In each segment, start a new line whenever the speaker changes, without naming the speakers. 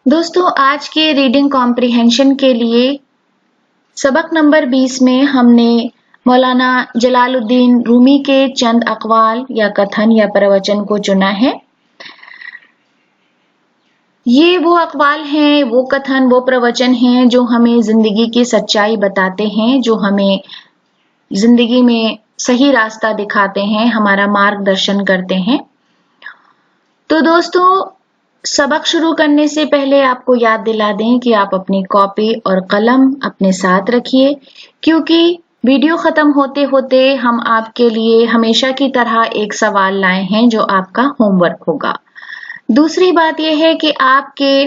दोस्तों आज के रीडिंग कॉम्प्रिहेंशन के लिए सबक नंबर 20 में हमने मौलाना जलालुद्दीन रूमी के चंद अक़वाल या कथन या प्रवचन को चुना है। ये वो अक़वाल हैं, वो कथन, वो प्रवचन हैं जो हमें जिंदगी की सच्चाई बताते हैं, जो हमें जिंदगी में सही रास्ता दिखाते हैं, हमारा मार्गदर्शन करते हैं। तो दोस्तों सबक शुरू करने से पहले आपको याद दिला दें कि आप अपनी कॉपी और कलम अपने साथ रखिए, क्योंकि वीडियो खत्म होते होते हम आपके लिए हमेशा की तरह एक सवाल लाए हैं जो आपका होमवर्क होगा। दूसरी बात यह है कि आपके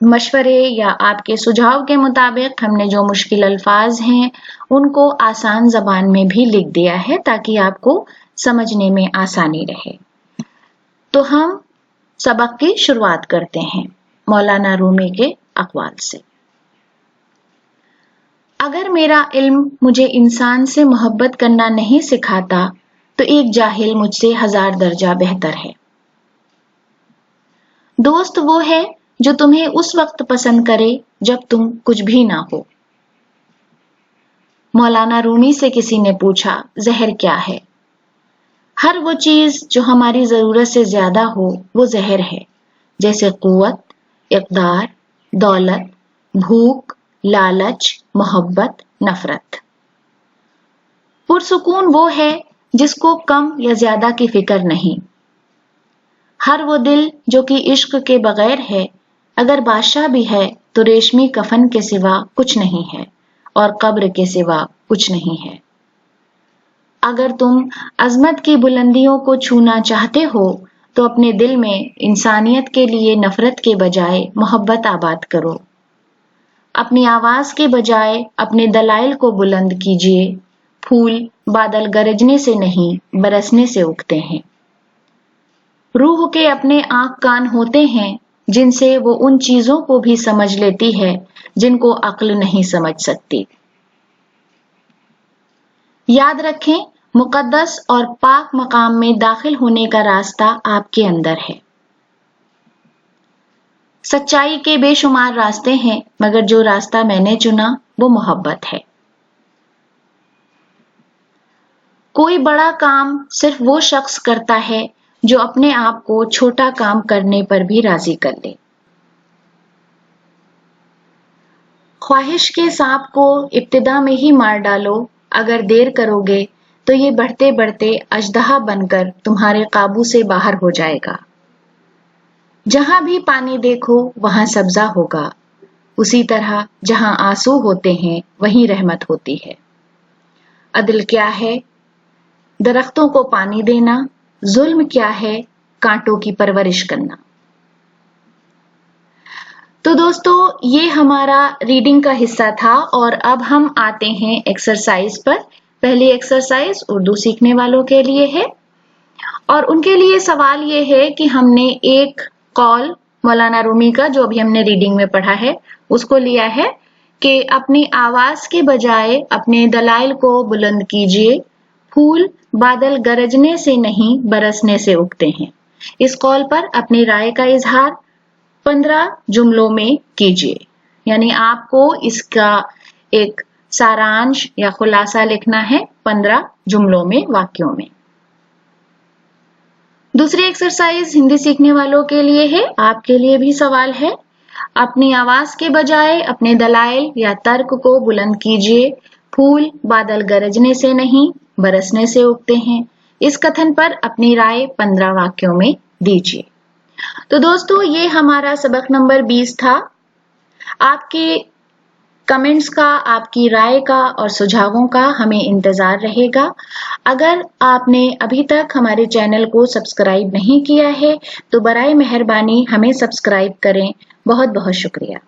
मशवरे या आपके सुझाव के मुताबिक हमने जो मुश्किल अल्फाज हैं उनको आसान जबान में भी लिख दिया है ताकि आपको समझने में आसानी रहे। तो हम सबक की शुरुआत करते हैं मौलाना रूमी के अक़वाल से। अगर मेरा इल्म मुझे इंसान से मोहब्बत करना नहीं सिखाता तो एक जाहिल मुझसे 1000 दर्जा बेहतर है। दोस्त वो है जो तुम्हें उस वक्त पसंद करे जब तुम कुछ भी ना हो। मौलाना रूमी से किसी ने पूछा, जहर क्या है? हर वो चीज जो हमारी जरूरत से ज्यादा हो वो जहर है, जैसे कुव्वत, इक़दार, दौलत, भूख, लालच, मोहब्बत, नफरत। पुरसुकून वो है जिसको कम या ज्यादा की फिक्र नहीं। हर वो दिल जो कि इश्क के बगैर है, अगर बादशाह भी है तो रेशमी कफन के सिवा कुछ नहीं है और कब्र के सिवा कुछ नहीं है। अगर तुम अजमत की बुलंदियों को छूना चाहते हो तो अपने दिल में इंसानियत के लिए नफरत के बजाय मोहब्बत आबाद करो। अपनी आवाज के बजाय अपने दलाइल को बुलंद कीजिए। फूल बादल गरजने से नहीं बरसने से उगते हैं। रूह के अपने आंख कान होते हैं जिनसे वो उन चीजों को भी समझ लेती है जिनको अक्ल नहीं समझ सकती। याद रखें, मुकद्दस और पाक मकाम में दाखिल होने का रास्ता आपके अंदर है। सच्चाई के बेशुमार रास्ते हैं, मगर जो रास्ता मैंने चुना वो मोहब्बत है। कोई बड़ा काम सिर्फ वो शख्स करता है जो अपने आप को छोटा काम करने पर भी राजी कर ले। ख्वाहिश के सांप को इब्तिदा में ही मार डालो, अगर देर करोगे तो ये बढ़ते बढ़ते अजदहा बनकर तुम्हारे काबू से बाहर हो जाएगा। जहां भी पानी देखो वहां सब्जा होगा। उसी तरह जहां आंसू होते हैं वहीं रहमत होती है। अदल क्या है? दरख्तों को पानी देना। जुल्म क्या है? कांटों की परवरिश करना। तो दोस्तों ये हमारा रीडिंग का हिस्सा था और अब हम आते हैं एक्सरसाइज पर। पहली एक्सरसाइज उर्दू सीखने वालों के लिए है और उनके लिए सवाल ये है कि हमने एक कॉल मौलाना रूमी का जो अभी हमने रीडिंग में पढ़ा है उसको लिया है कि अपनी आवाज के बजाय अपने दलाइल को बुलंद कीजिए। फूल बादल गरजने से नहीं बरसने से उगते हैं। इस कॉल पर अपनी राय का इजहार 15 जुमलों में कीजिए, यानी आपको इसका एक सारांश या खुलासा लिखना है 15 जुमलों में, वाक्यों में। दूसरी एक्सरसाइज हिंदी सीखने वालों के लिए है। आपके लिए भी सवाल है। अपनी आवाज के बजाय अपने दलाइल या तर्क को बुलंद कीजिए। फूल बादल गरजने से नहीं बरसने से उगते हैं। इस कथन पर अपनी राय 15 वाक्यों में दीजिए। तो दोस्तों ये हमारा सबक नंबर 20 था। आपके कमेंट्स का, आपकी राय का और सुझावों का हमें इंतजार रहेगा। अगर आपने अभी तक हमारे चैनल को सब्सक्राइब नहीं किया है तो बराए मेहरबानी हमें सब्सक्राइब करें। बहुत बहुत शुक्रिया।